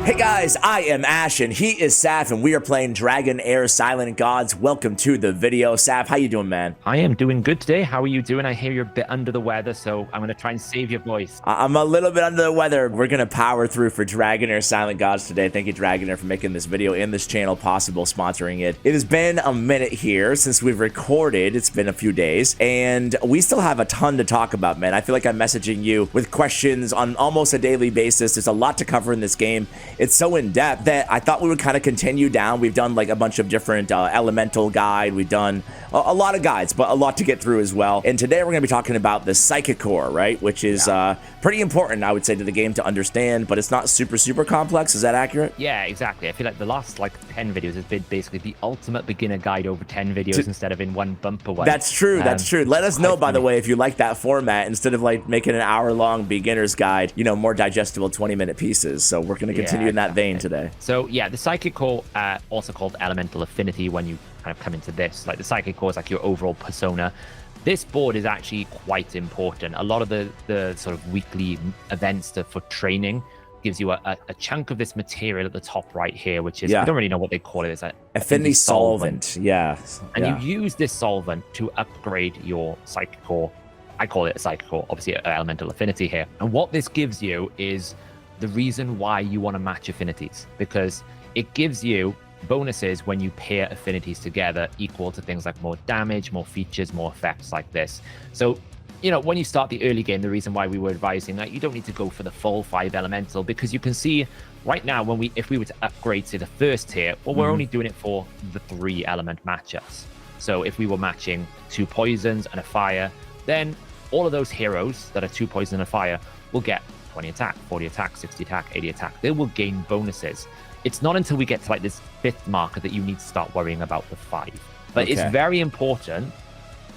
Hey guys, I am Ash and he is Saf and we are playing Dragonheir Silent Gods. Welcome to the video. Saf, how you doing, man? I am doing good today. How are you doing? I hear you're a bit under the weather, so I'm going to try and save your voice. I'm a little bit under the weather. We're going to power through for Dragonheir Silent Gods today. Thank you, Dragonheir, for making this video and this channel possible, sponsoring it. It has been a minute here since we've recorded. It's been a few days, and we still have a ton to talk about, man. I feel like I'm messaging you with questions on almost a daily basis. There's a lot to cover in this game. It's so in-depth that I thought we would kind of continue down. We've done like a bunch of different elemental guide. We've done a lot of guides, but a lot to get through as well. And today we're going to be talking about the Psycichore, right? Which is pretty important, I would say, to the game to understand, but it's not super complex. Is that accurate? Yeah, exactly. I feel like the last 10 videos has been basically the ultimate beginner guide over 10 videos instead of in one bumper one. That's true. That's true. Let us know, by the way, if you like that format instead of like making an hour-long beginner's guide, you know, more digestible 20-minute pieces. So we're going to continue in that vein today. So yeah, the Psycichore, also called elemental affinity when you kind of come into this, like the Psycichore is like your overall persona. This board is actually quite important. A lot of the sort of weekly events for training gives you a chunk of this material at the top right here, which is, I don't really know what they call it. It's an affinity solvent. Yeah. And you use this solvent to upgrade your Psycichore. I call it a Psycichore, obviously elemental affinity here. And what this gives you is the reason why you want to match affinities, because it gives you bonuses when you pair affinities together equal to things like more damage, more features, more effects like this. So, you know, when you start the early game, the reason why we were advising that you don't need to go for the full 5 elemental, because you can see right now if we were to upgrade to the first tier, well, we're only doing it for the 3 element matchups. So if we were matching 2 poisons and a fire, then all of those heroes that are 2 poison and a fire will get 20 attack, 40 attack, 60 attack, 80 attack. They will gain bonuses. It's not until we get to like this 5th marker that you need to start worrying about the 5. But it's very important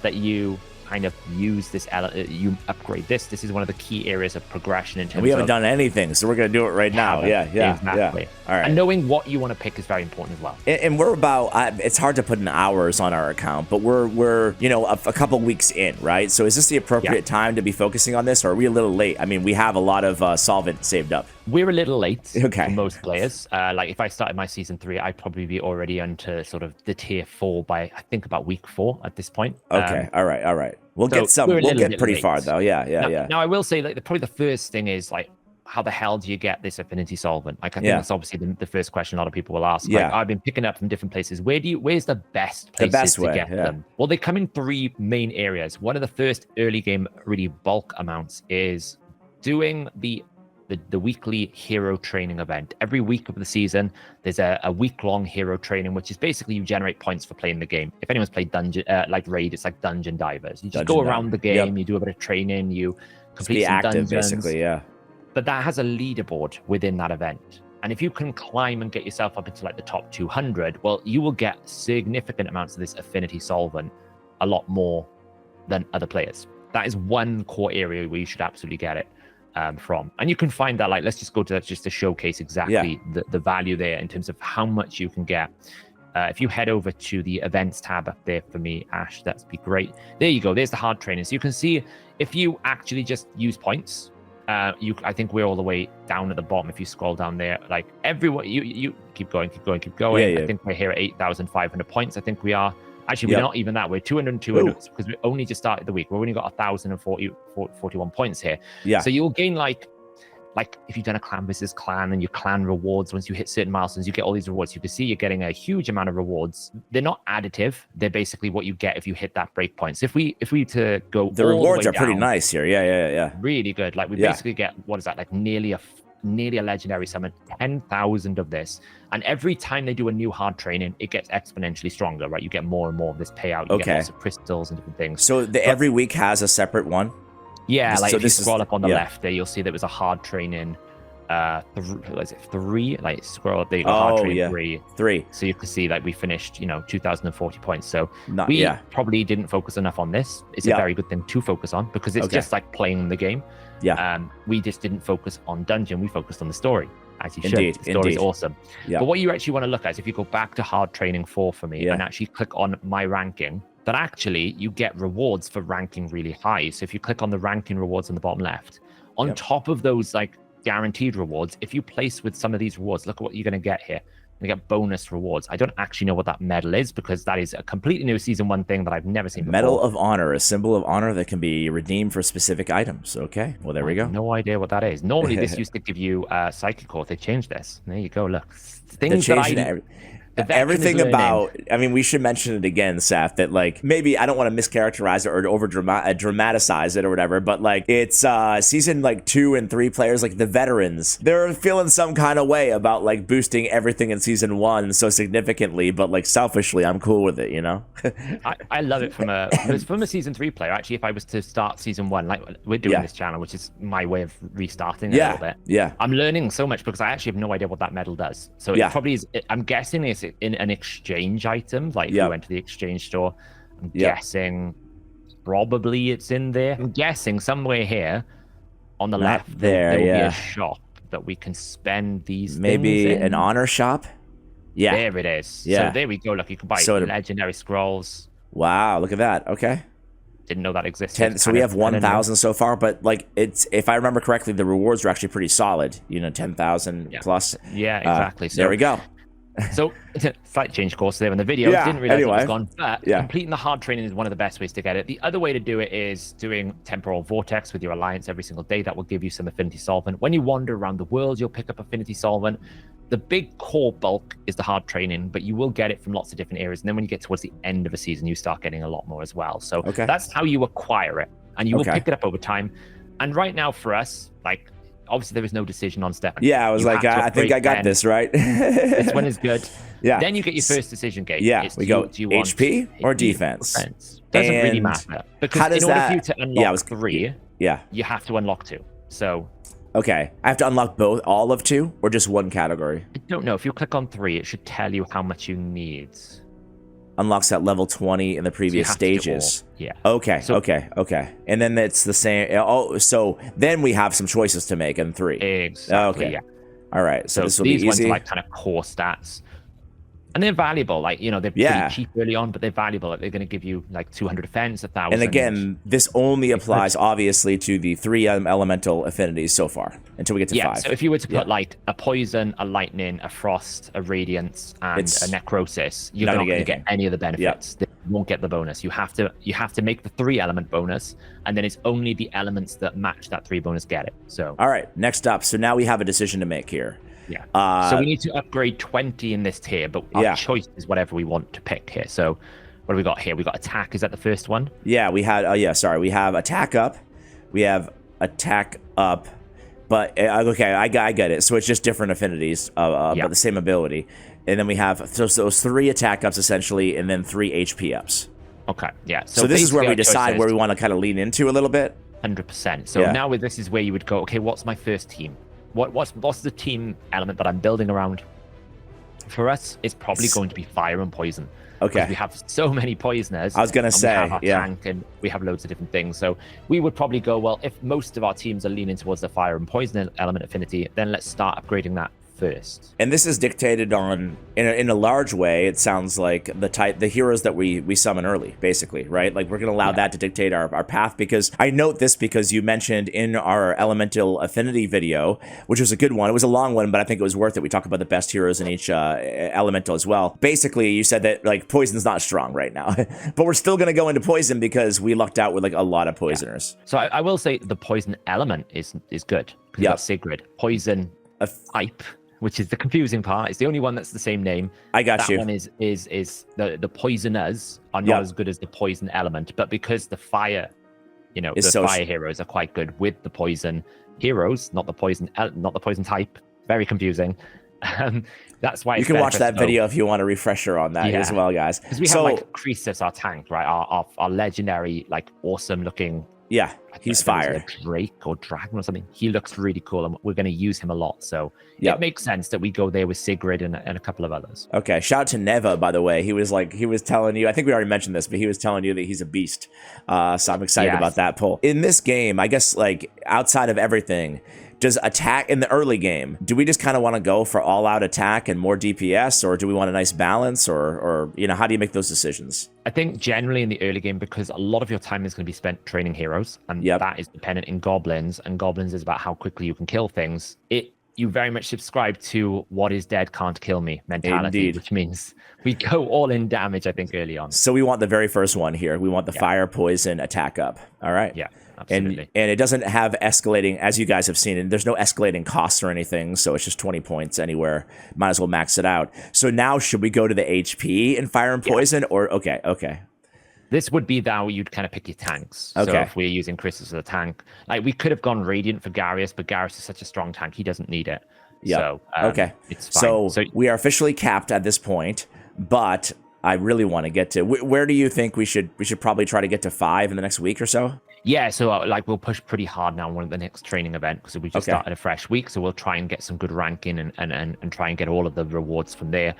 that you kind of use this, you upgrade this. This is one of the key areas of progression in terms of... We haven't done anything, so we're going to do it right now. Yeah, exactly. All right. And knowing what you want to pick is very important as well. And we're about, it's hard to put in hours on our account, but we're you know, a couple weeks in, right? So is this the appropriate time to be focusing on this, or are we a little late? I mean, we have a lot of solvent saved up. We're a little late for most players. Like if I started my season 3, I'd probably be already onto sort of the tier 4 by, I think, about week 4 at this point. Okay, all right. We'll get pretty far though. Yeah. Now I will say, like, probably the first thing is like, how the hell do you get this affinity solvent? Like, I think that's obviously the first question a lot of people will ask. Like, I've been picking up from different places. Where's the best places to get them? Well, they come in 3 main areas. One of the first early game really bulk amounts is doing the weekly hero training event. Every week of the season, there's a week-long hero training, which is basically you generate points for playing the game. If anyone's played Dungeon, like Raid, it's like Dungeon Divers. You just go around the game, you do a bit of training, you complete some active, dungeons. basically, But that has a leaderboard within that event. And if you can climb and get yourself up into like the top 200, well, you will get significant amounts of this affinity solvent, a lot more than other players. That is one core area where you should absolutely get it from. And you can find that, like, let's just go to that just to showcase exactly the value there in terms of how much you can get. If you head over to the events tab up there for me, Ash, that'd be great. There you go. There's the hard training. So you can see if you actually just use points, I think we're all the way down at the bottom. If you scroll down there, like everyone, you keep going. I think we're here at 8,500 points. I think we are. Actually, we're not even that. We're 202 because we only just started the week. We've only got 1,041 points here. So you'll gain like if you've done a clan versus clan and your clan rewards, once you hit certain milestones, you get all these rewards. You can see you're getting a huge amount of rewards. They're not additive. They're basically what you get if you hit that breakpoint. So if we to go, the rewards are pretty nice here. Yeah. Really good. Like we basically get, what is that? Like nearly a legendary summon, 10,000 of this. And every time they do a new hard training, it gets exponentially stronger, right? You get more and more of this payout. You get lots of crystals and different things. So every week has a separate one? Yeah, like if you scroll up on the left there, you'll see there was a hard training, was it 3? Like scroll up there, you got hard training 3. So you can see like we finished, 2,040 points. So we probably didn't focus enough on this. It's a very good thing to focus on because it's just like playing the game. We just didn't focus on dungeon. We focused on the story. As you should. The story is awesome. But what you actually want to look at is if you go back to hard training 4 for me and actually click on my ranking, that actually you get rewards for ranking really high. So if you click on the ranking rewards on the bottom left, on top of those like guaranteed rewards. If you place with some of these rewards, look at what you're going to get here. You get bonus rewards. I don't actually know what that medal is because that is a completely new season 1 thing that I've never seen before. Medal of Honor, a symbol of honor that can be redeemed for specific items. Okay, well, there we go. No idea what that is. Normally, this used to give you Psycichore. They changed this. There you go. Look, things that everything about, I mean, we should mention it again, Seth, that like maybe I don't want to mischaracterize it or over dramatize it or whatever, but like it's season like 2 and 3 players, like the veterans, they're feeling some kind of way about like boosting everything in season 1 so significantly, but like selfishly, I'm cool with it, you know. I love it from a season 3 player. Actually, if I was to start season 1, like we're doing this channel, which is my way of restarting a little bit. Yeah, I'm learning so much because I actually have no idea what that medal does. So it probably is. I'm guessing it's in an exchange item, like if you went to the exchange store. I'm guessing probably it's in there. I'm guessing somewhere here on the left there will be a shop that we can spend these maybe things in. An honor shop. Yeah, there it is. So there we go. Look, you can buy legendary scrolls. Wow, look at that. Okay, didn't know that existed. So we have 1,000 so far, but like it's, if I remember correctly, the rewards are actually pretty solid, you know, 10,000 plus. Yeah, exactly. So there we go. So slight change course there in the video. Didn't realize it was gone, but completing the hard training is one of the best ways to get it. The other way to do it is doing temporal vortex with your alliance every single day. That will give you some affinity solvent. When you wander around the world, you'll pick up affinity solvent. The big core bulk is the hard training, but you will get it from lots of different areas. And then when you get towards the end of a season, you start getting a lot more as well. So that's how you acquire it, and you will pick it up over time. And right now for us, like, obviously there was no decision on step. Yeah, I was like, I think I got this right. This one is good. Yeah. Then you get your first decision gate. Yeah, we go HP or defense. Doesn't really matter, because in order for you to unlock 3, you have to unlock 2. So okay, I have to unlock all of 2 or just one category? I don't know. If you click on 3, it should tell you how much you need. Unlocks at level 20 in the previous stages. Yeah. Okay, okay. And then it's the same. Oh, so then we have some choices to make in 3. Exactly. Okay. Yeah. All right. So this will these be easy. Ones are like kind of core stats. And they're valuable, like, you know, they're pretty cheap early on, but they're valuable. Like, they're going to give you like 200 defense, 1,000. And again, this only applies obviously to the 3 elemental affinities so far until we get to 5. So if you were to put like a poison, a lightning, a frost, a radiance, and a necrosis, you're not going to get any of the benefits. You won't get the bonus. You have to make the 3 element bonus, and then it's only the elements that match that 3 bonus get it. So all right, next up. So now we have a decision to make here. Yeah. So we need to upgrade 20 in this tier, but our choice is whatever we want to pick here. So what do we got here? We got attack. Is that the first one? Yeah, we had. We have attack up. We have attack up. But okay, I get it. So it's just different affinities, but the same ability. And then we have those 3 attack ups essentially, and then 3 HP ups. Okay. Yeah. So this is where we decide where we want to kind of lean into a little bit. 100%. So now with this is where you would go. Okay, what's my first team? What's the team element that I'm building around? For us, it's probably going to be fire and poison. Okay. We have so many poisoners. I was going to say, we have our tank and we have loads of different things. So we would probably go, well, if most of our teams are leaning towards the fire and poison element affinity, then let's start upgrading that first. And this is dictated on, in a large way, it sounds like the heroes that we summon early, basically, right? Like we're going to allow that to dictate our path, because I note this because you mentioned in our elemental affinity video, which was a good one. It was a long one, but I think it was worth it. We talk about the best heroes in each elemental as well. Basically, you said that like poison's not strong right now, but we're still going to go into poison because we lucked out with like a lot of poisoners. So I will say the poison element is good. Yeah. Sigrid. Poison type, which is the confusing part. It's the only one that's the same name. I got you. That one is the poisoners are not as good as the poison element, but because the fire, fire heroes are quite good with the poison heroes, not the poison type. Very confusing. That's why you can watch that video if you want a refresher on that as well, guys. Because we have like Croesus, our tank, right? Our legendary, like awesome looking. Yeah, he's fire. Drake or dragon or something. He looks really cool, and we're going to use him a lot. So it makes sense that we go there with Sigrid and a couple of others. Okay, shout out to Neva, by the way. He was telling you, I think we already mentioned this, but he was telling you that he's a beast. So I'm excited about that pull. In this game, I guess, like, outside of everything, Does attack in the early game, do we just kind of want to go for all-out attack and more DPS, or do we want a nice balance, or you know, how do you make those decisions? I think generally in the early game, because a lot of your time is going to be spent training heroes, and that is dependent in goblins, and goblins is about how quickly you can kill things. You very much subscribe to what is dead can't kill me mentality, which means we go all in damage, I think, early on. So we want the very first one here. We want the fire, poison, attack up. All right. Yeah, absolutely. And it doesn't have escalating, as you guys have seen, and there's no escalating costs or anything, so it's just 20 points anywhere. Might as well max it out. So now should we go to the HP in fire and poison, or okay. This would be how you'd kind of pick your tanks. Okay. So if we're using Chris as a tank, like we could have gone Radiant for Garius, but Garius is such a strong tank, he doesn't need it. Yeah. So, okay. It's fine. So we are officially capped at this point, but I really want to get to, where do you think we should probably try to get to 5 in the next week or so? Yeah, so like we'll push pretty hard now on the next training event because we just started a fresh week. So we'll try and get some good ranking and try and get all of the rewards from there.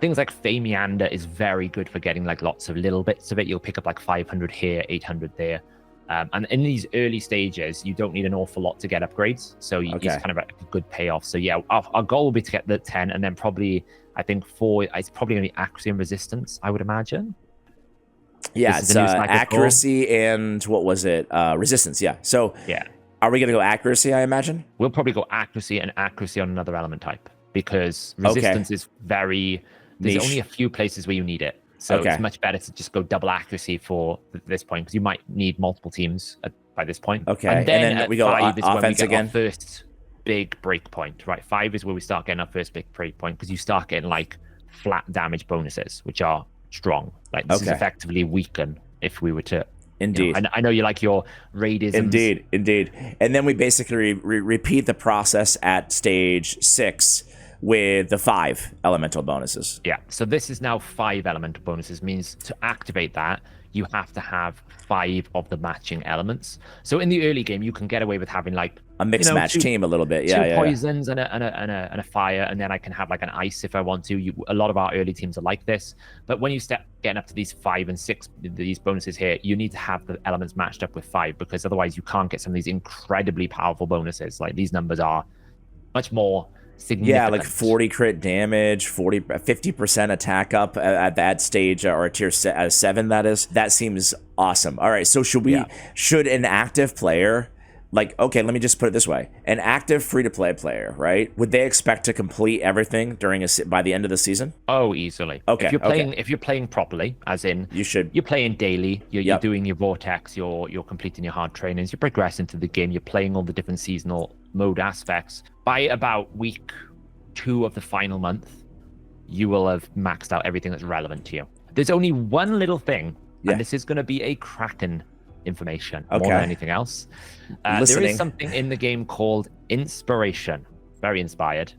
Things like Famiander is very good for getting like lots of little bits of it. You'll pick up like 500 here, 800 there. And in these early stages, you don't need an awful lot to get upgrades. So it's kind of a good payoff. So yeah, our goal will be to get the 10 and then probably, I think 4, it's probably going to be accuracy and resistance, I would imagine. Yeah, it's accuracy and what was it? Resistance, yeah. So are we going to go accuracy, I imagine? We'll probably go accuracy and accuracy on another element type. Because resistance is very... There's niche. only a few places where you need it. So it's much better to just go double accuracy for this point, because you might need multiple teams by this point. Okay, and then we go offense again. Our first big break point, right? 5 is where we start getting our first big break point, because you start getting like flat damage bonuses, which are strong. Like this is effectively weaken if we were to... Indeed. You know, I know you like your raidisms. Indeed. And then we basically repeat the process at stage 6 with the 5 elemental bonuses. Yeah, so this is now 5 elemental bonuses, means to activate that, you have to have 5 of the matching elements. So in the early game, you can get away with having like a mixed match team a little bit. Yeah, 2 poisons and a fire, and then I can have like an ice if I want to. A lot of our early teams are like this, but when you start getting up to these 5 and 6, these bonuses here, you need to have the elements matched up with 5, because otherwise you can't get some of these incredibly powerful bonuses. Like these numbers are much more significant. Yeah, like 40 crit damage, 50% attack up at that stage, or a tier 7, that is. That seems awesome. All right, so should an active player, like, okay, let me just put it this way. An active free-to-play player, right? Would they expect to complete everything by the end of the season? Oh, easily. Okay. If you're playing properly, as in you're playing daily, you're doing your vortex, you're completing your hard trainings, you're progressing through the game, you're playing all the different seasonal mode aspects. By about week 2 of the final month, you will have maxed out everything that's relevant to you. There's only one little thing, and this is going to be a Kraken information more than anything else. There is something in the game called inspiration. Very inspired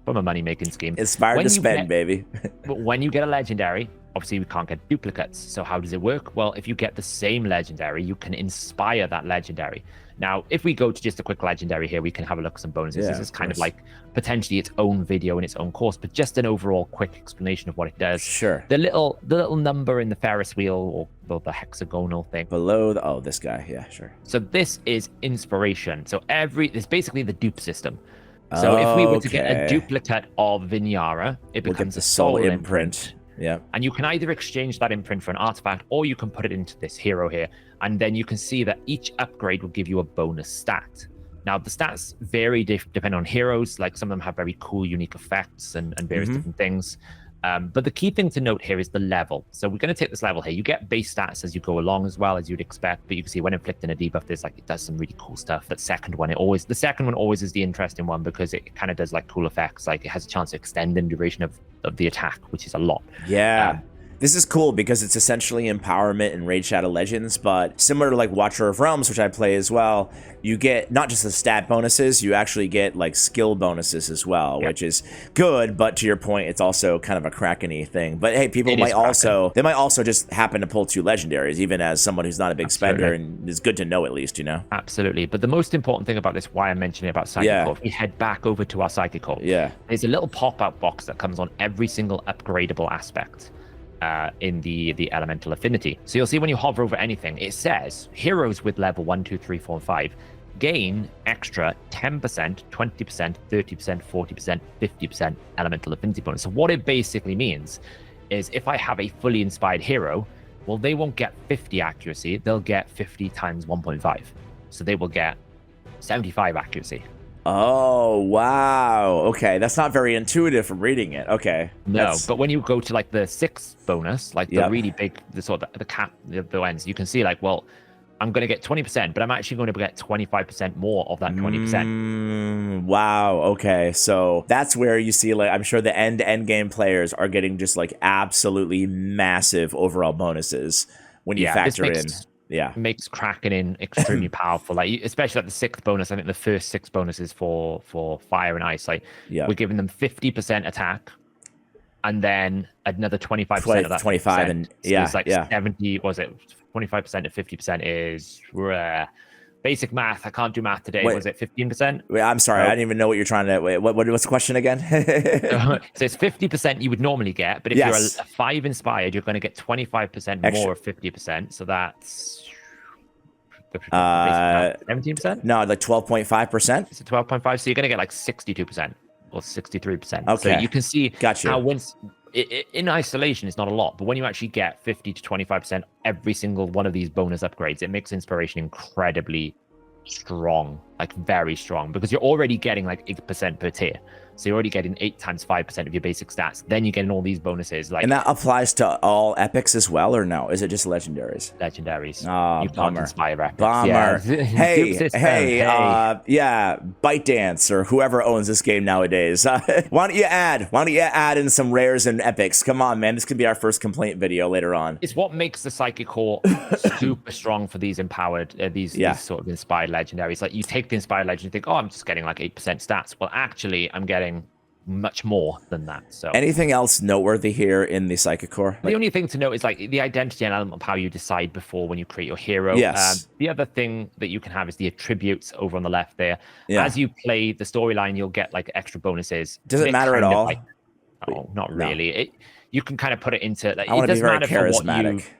from a money-making scheme. Inspired to spend, baby. But when you get a legendary, obviously we can't get duplicates. So how does it work? Well, if you get the same legendary, you can inspire that legendary. Now, if we go to just a quick legendary here, we can have a look at some bonuses. This is kind of like potentially its own video in its own course, but just an overall quick explanation of what it does. Sure. The little number in the Ferris wheel, or the hexagonal thing. Below this guy. Yeah, sure. So this is inspiration. So it's basically the dupe system. So if we were to get a duplicate of Vinyara, it becomes a soul imprint. Yeah. And you can either exchange that imprint for an artifact, or you can put it into this hero here. And then you can see that each upgrade will give you a bonus stat. Now, the stats vary depending on heroes. Like some of them have very cool, unique effects and various different things. But the key thing to note here is the level. So we're going to take this level here. You get base stats as you go along, as well as you'd expect. But you can see when inflicting a debuff, it does some really cool stuff. The second one always is the interesting one, because it kind of does like cool effects. Like it has a chance to extend the duration of the attack, which is a lot. Yeah. This is cool because it's essentially empowerment in Raid Shadow Legends, but similar to like Watcher of Realms, which I play as well, you get not just the stat bonuses, you actually get like skill bonuses as well, which is good, but to your point, it's also kind of a Kraken-y thing. But hey, people might also just happen to pull 2 legendaries, even as someone who's not a big spender, and it's good to know at least, you know? Absolutely. But the most important thing about this, why I'm mentioning about Psycichore, if we head back over to our Psycichore, there's a little pop-out box that comes on every single upgradable aspect. In the elemental affinity. So you'll see when you hover over anything, it says heroes with level 1, 2, 3, 4, and 5 gain extra 10%, 20%, 30%, 40%, 50% elemental affinity bonus. So what it basically means is if I have a fully inspired hero, well, they won't get 50 accuracy, they'll get 50 times 1.5. So they will get 75 accuracy. Oh, wow. Okay, that's not very intuitive from reading it. Okay. No, but when you go to like the 6th bonus, like the really big, the sort of the cap, the ends, you can see like, well, I'm going to get 20%, but I'm actually going to get 25% more of that 20%. Wow. Okay. So that's where you see, like, I'm sure the end game players are getting just like absolutely massive overall bonuses when you factor in. Yeah, makes Kraken extremely powerful. Like especially like the 6th bonus. I think the first 6 bonuses for fire and ice. Like we're giving them 50% attack, and then another 25% of that. 25 and so it's like 70. Was it 25% to 50% is basic math. I can't do math today. Was it 15%? Wait, I'm sorry, I didn't even know what you're trying to. Wait, what's the question again? So it's 50% you would normally get, but if you're a 5 inspired, you're going to get 25% more of 50%. So that's 17%. No, like 12.5%. It's a 12.5. So you're going to get like 62% or 63%. Okay, so you can see how once. In isolation, it's not a lot, but when you actually get 50 to 25% every single one of these bonus upgrades, it makes inspiration incredibly strong, like very strong, because you're already getting like 8% per tier. So you're already getting 8 times 5% of your basic stats. Then you're getting all these bonuses. Like, and that applies to all epics as well, or no? Is it just legendaries? Legendaries. Oh, you can't inspire epics. Bummer. Yeah. Hey, ByteDance or whoever owns this game nowadays. Why don't you add in some rares and epics? Come on, man. This could be our first complaint video later on. It's what makes the Psycichore super strong for these empowered, these sort of inspired legendaries. Like you take the inspired legend, you think, oh, I'm just getting like 8% stats. Well, actually, I'm getting much more than that. So anything else noteworthy here in the Psycichore? The only thing to note is like the identity and element of how you decide before when you create your hero. Yes. The other thing that you can have is the attributes over on the left there. As you play the storyline, you'll get like extra bonuses. Does it matter at all? Not really. You can kind of put it into like, I want it to be doesn't very matter charismatic. for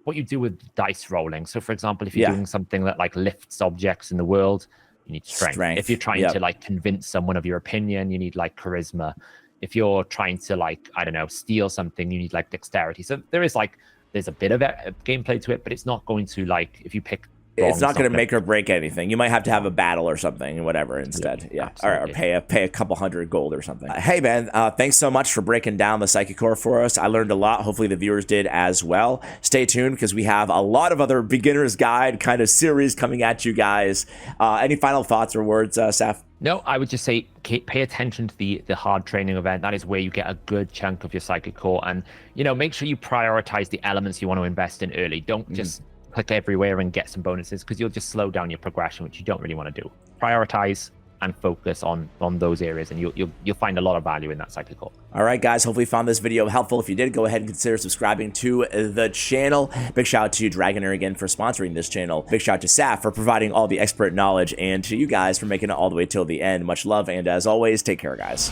what you do with dice rolling. So for example, if you're doing something that like lifts objects in the world, you need strength. If you're trying to like convince someone of your opinion, you need like charisma. If you're trying to like, I don't know, steal something, you need like dexterity. So there's a bit of gameplay to it, but it's not going to like, if you pick it's not going to make or break anything. You might have to have a battle or something, whatever, instead. Or pay a couple hundred gold or something. Hey, man, thanks so much for breaking down the Psycichore for us. I learned a lot. Hopefully the viewers did as well. Stay tuned because we have a lot of other beginner's guide kind of series coming at you guys. Any final thoughts or words, Saf? No, I would just say pay attention to the hard training event. That is where you get a good chunk of your Psycichore. And, make sure you prioritize the elements you want to invest in early. Don't just click everywhere and get some bonuses because you'll just slow down your progression, which you don't really want to do. Prioritize and focus on those areas, and you'll find a lot of value in that Psycichore. All right, guys, hopefully you found this video helpful. If you did, go ahead and consider subscribing to the channel. Big shout out to Dragonheir again for sponsoring this channel. Big shout out to Saf for providing all the expert knowledge, and to you guys for making it all the way till the end. Much love, and as always, take care, guys.